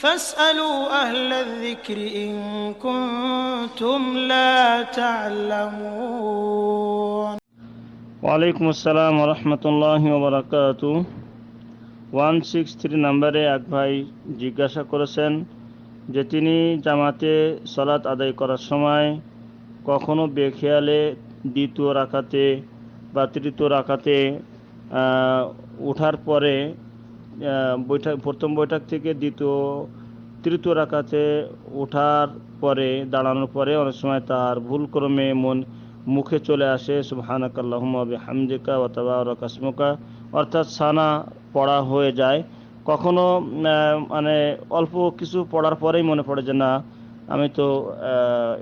فاسألوا أهل الذكر إن كنتم لا تعلمون. ওয়ালাইকুম আসসালাম ওয়া রাহমাতুল্লাহি ওয়া বারাকাতুহু। 163 নম্বরে এক ভাই জিজ্ঞাসা করেছেন যে তিনি জামাতে সালাত আদায় করার সময় কখনো বেখেয়ালে দ্বিতীয় রাকাতে বা তৃতীয় রাকাতে ওঠার পরে প্রথম বৈঠক থেকে তৃতীয় রাকাতে ওঠার পরে দাঁড়ানোর পরে অনেক সময় তার ভুলক্রমে মুখে চলে আসে সুবহানাকাল্লাহুম্মা বিহামদিকা ওয়া তাবারাকা ইসমুকা, অর্থাৎ সানা পড়া হয়ে যায়। কখনো মানে অল্প কিছু পড়ার পরেই মনে পড়ে যে না, আমি তো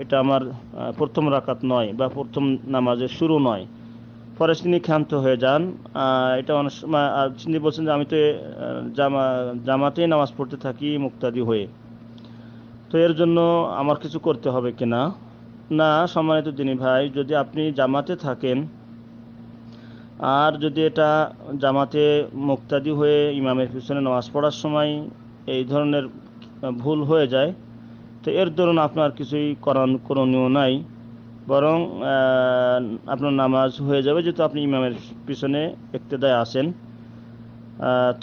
এটা আমার প্রথম রাকাত নয় বা প্রথম নামাজের শুরু নয়। পরে তিনি ক্ষান্ত হয়ে যান। এটা অনেক সময় তিনি বলছেন যে আমি তো জামাতেই নামাজ পড়তে থাকি মুক্তাদি হয়ে, তো এর জন্য আমার কিছু করতে হবে কিনা? না সম্মানিত দিনী ভাই, যদি আপনি জামাতে থাকেন আর যদি এটা জামাতে মুক্তাদি হয়ে ইমামের পিছনে নামাজ পড়ার সময় এই ধরনের ভুল হয়ে যায়, তো এর দরুন আপনার কিছুই করণীয় নাই, বরং আপনার নামাজ হয়ে যাবে যেহেতু আপনি ইমামের পিছনে ইক্তেদায় আছেন।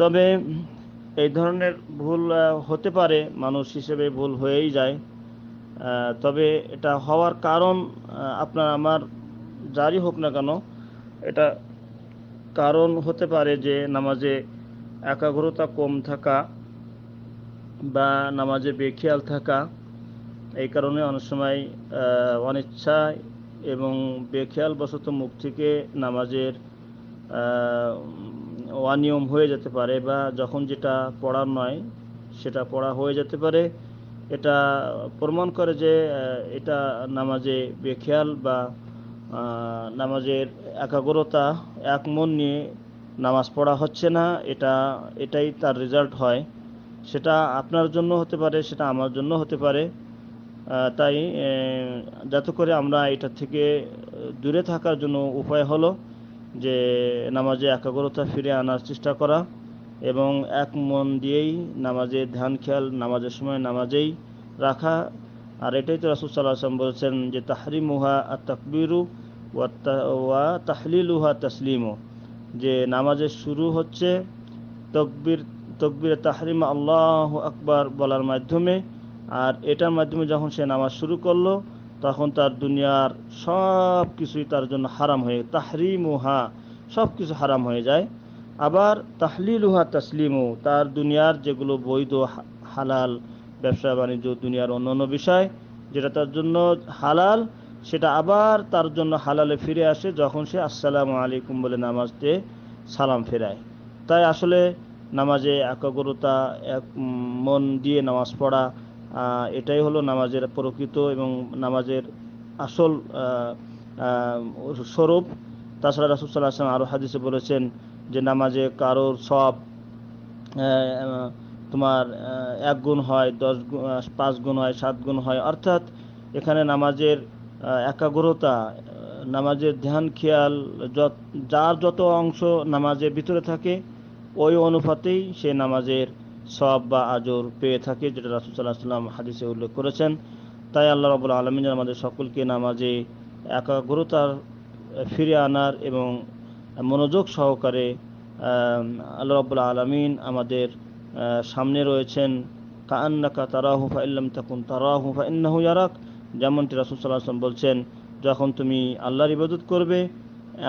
তবে এই ধরনের ভুল হতে পারে, মানুষ হিসেবে ভুল হয়েই যায়। তবে এটা হওয়ার কারণ আপনার আমার যারই হোক না কেন, এটা কারণ হতে পারে যে নামাজে একাগ্রতা কম থাকা বা নামাজে বেখেয়াল থাকা। এই কারণে অনেক সময় অনিচ্ছায় এবং বেখেয়াল বশত মুখ থেকে নামাজের অনিয়ম হয়ে যেতে পারে, বা যখন যেটা পড়ার নয় সেটা পড়া হয়ে যেতে পারে। এটা প্রমাণ করে যে এটা নামাজে বেখেয়াল বা নামাজের একাগ্রতা এক মন নিয়ে নামাজ পড়া হচ্ছে না, এটাই তার রেজাল্ট হয়। সেটা আপনার জন্য হতে পারে, সেটা আমার জন্য হতে পারে। তাই যাতে করে আমরা এটা থেকে দূরে থাকার জন্য উপায় হলো যে নামাজে একাগ্রতা ফিরে আনার চেষ্টা করা এবং এক মন দিয়েই নামাজের ধ্যান খেয়াল নামাজের সময় নামাজেই রাখা। আর এটাই তো রাসূল সাল্লাল্লাহু আলাইহি ওয়াসাল্লাম বলেছেন যে তাহরিমুহা আত-তাকবীরু ওয়া তাহলিলুহা তাসলিমু, যে নামাজের শুরু হচ্ছে তকবীরে তাহরিম আল্লাহু আকবার বলার মাধ্যমে, আর এটার মাধ্যমে যখন সে নামাজ শুরু করলো তখন তার দুনিয়ার সব কিছুই তার জন্য হারাম হয়ে, তাহরিমুহা সব কিছু হারাম হয়ে যায়। আবার তাহলিলুহা তাসলিমু, তার দুনিয়ার যেগুলো বৈধ হালাল ব্যবসা বাণিজ্য দুনিয়ার অন্যান্য বিষয় যেটা তার জন্য হালাল, সেটা আবার তার জন্য হালালে ফিরে আসে যখন সে আসসালামু আলাইকুম বলে নামাজতে সালাম ফেরায়। তাই আসলে নামাজে একাগ্রতা এক মন দিয়ে নামাজ পড়া, এটাই হলো নামাজের প্রকৃত এবং নামাজের আসল স্বরূপ। তাছাড়া রাসূল সাল্লাল্লাহু আলাইহি ওয়াসাল্লাম আরও হাদিসে বলেছেন যে নামাজে কারোর সব তোমার 1 গুণ হয়, 10 গুণ, 5 গুণ হয়, 7 গুণ হয়। অর্থাৎ এখানে নামাজের একাগ্রতা, নামাজের ধ্যান খেয়াল যার যত অংশ নামাজের ভিতরে থাকে ওই অনুপাতেই সে নামাজের সওয়াব বা আজর পেয়ে থাকে, যেটা রাসূল সাল্লাল্লাহু আলাইহি ওয়াসাল্লাম হাদিসে উল্লেখ করেছেন। তাই আল্লাহ রাব্বুল আলামিন আমাদের সকলকে নামাজে একাগ্রতার ফিরে আনার এবং মনোযোগ সহকারে, আল্লাহ রাব্বুল আলামিন আমাদের সামনে রয়েছেন, কাআন্নাকা তারাহু ফাইল্লাম তাকুন তারাহু ফাইন্নাহু ইয়ারাক, যেমনটি রাসূল সাল্লাল্লাহু আলাইহি ওয়াসাল্লাম বলছেন যখন তুমি আল্লাহর ইবাদত করবে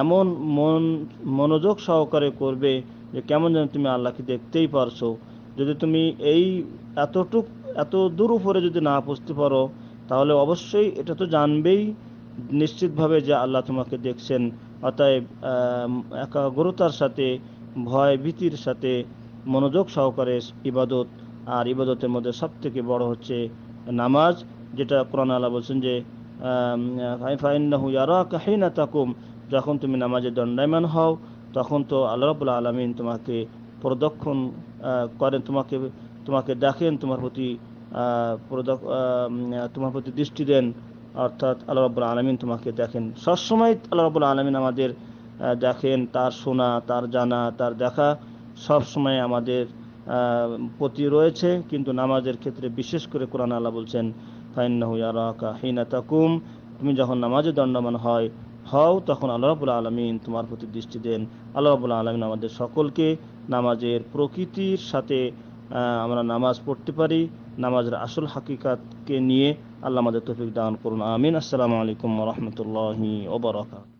এমন মনোযোগ সহকারে করবে যে কেমন যেন তুমি আল্লাহকে দেখতেই পারছো। যদি তুমি এত দূর উপরে যদি না পৌঁছতে পারো তাহলে অবশ্যই এটা তো জানবেই নিশ্চিতভাবে যে আল্লাহ তোমাকে দেখছেন। অতএব একাগ্রতার সাথে ভয় ভীতির সাথে মনোযোগ সহকারে ইবাদত, আর ইবাদতের মধ্যে সবথেকে বড় হচ্ছে নামাজ, যেটা কোরআন আল্লাহ বলছেন যে ফাইন্নাহু ইয়ারাকা হিনা তাকুম, যখন তুমি নামাজে দণ্ডায়মান হও তখন তো আল্লাহ রাব্বুল আলামিন তোমাকে প্রদক্ষিণ করেন, তোমাকে দেখেন, তোমার প্রতি দৃষ্টি দেন। অর্থাৎ আল্লাহ রাব্বুল আলামিন তোমাকে দেখেন সবসময়। আল্লাহ রাব্বুল আলামিন আমাদের দেখেন, তার শোনা, তার জানা, তার দেখা সব সময় আমাদের প্রতি রয়েছে, কিন্তু নামাজের ক্ষেত্রে বিশেষ করে কোরআন আল্লাহ বলছেন ফাইন্নাহু ইয়ারাকা হিনা তাকুম, তুমি যখন নামাজে দণ্ডমান হও তখন আল্লাহ রাব্বুল আলামিন তোমার প্রতি দৃষ্টি দেন। আল্লাহ রাব্বুল আলামিন আমাদের সকলকে নামাজের প্রকৃতির সাথে আমরা নামাজ পড়তে পারি, নামাজের আসল হাকিকাতকে নিয়ে আল্লাহ আমাদের তৌফিক দান করুন, আমিন। আসসালামু আলাইকুম ওয়া রাহমাতুল্লাহি ওয়া বারাকাতুহু।